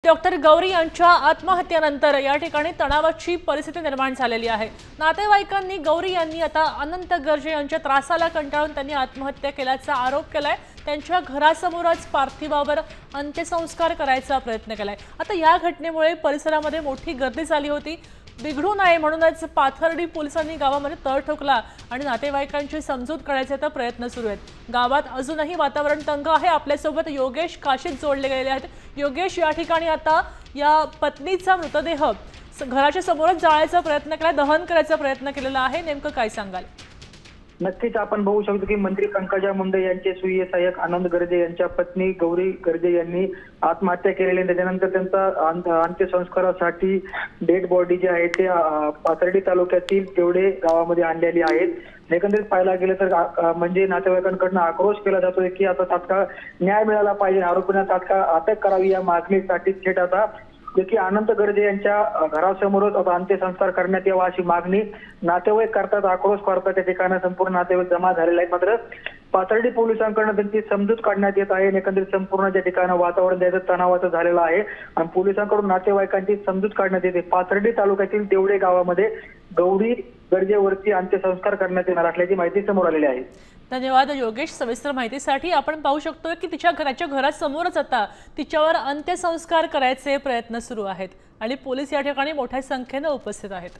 Doctor Gauri यांच्या आत्महत्येनंतर या ठिकाणी तणावाची परिस्थिती निर्माण झालेली आहे। नातेवाईकांनी गौरी यांनी आता अनंत गर्जे यांच्या त्रासाला कंटाळून त्यांनी आत्महत्या केल्याचा आरोप केलाय। त्यांच्या घरासमोरच पार्थिवावर अंत्यसंस्कार करायचा प्रयत्न केलाय। आता या घटनेमुळे परिसरामध्ये मोठी गर्दी झाली होती। बिघडू नये म्हणूनच पाथर्डी पोलिसांनी गावामध्ये तळ ठोकला आणि नातेवाईकांची समजूत काढायचे प्रयत्न सुरू आहेत। गावात अजूनही वातावरण तंग आहे। आपल्यासोबत योगेश काशीत जोडले गेलेले आहेत। योगेश, या ठिकाणी आता या पत्नीचा मृतदेह घराच्या समोरच जाळायचा प्रयत्न केला, दहन करायचा प्रयत्न केलेला आहे, नेमकं काय सांगाल? नक्कीच आपण बघू शकतो की मंत्री पंकजा मुंडे यांचे सुविय सहाय्यक आनंद गर्जे यांच्या पत्नी गौरी गर्जे यांनी आत्महत्या केलेली। त्याच्यानंतर त्यांचा अंत्यसंस्कारासाठी डेड बॉडी जी आहे ते पाथर्डी तालुक्यातील तेवढे गावामध्ये आणलेली आहेत। एकंदरीत पाहायला गेलं तर म्हणजे नातेवाईकांकडून आक्रोश केला जातोय की आता तात्काळ न्याय मिळाला पाहिजे, आरोपींना तात्काळ अटक करावी या मागणीसाठी थेट आता की अनंत गर्जे यांच्या घरासमोरच आता अंत्यसंस्कार करण्यात यावा अशी मागणी नातेवाईक करतात, आक्रोश करतात। त्या ठिकाणी संपूर्ण नातेवाईक जमा झालेले आहेत। मात्र पाथर्डी पोलिसांकडून त्यांची समजूत काढण्यात येत आहे। एकंदरीत संपूर्ण त्या ठिकाणी वातावरण द्यायचं तणावाचं झालेलं आहे आणि पोलिसांकडून नातेवाईकांची समजूत काढण्यात येते। पाथर्डी तालुक्यातील तेवढे गावामध्ये गौरी गर्जेवरती अंत्यसंस्कार करण्यात येणार असल्याची माहिती समोर आलेली आहे। धन्यवाद योगेश, सविस्तर माहितीसाठी। आपण पाहू शकतो की तिच्या घरासमोरच आता तिच्यावर अंत्यसंस्कार करायचे प्रयत्न सुरू आहेत आणि पोलीस या ठिकाणी मोठ्या संख्येने उपस्थित आहेत।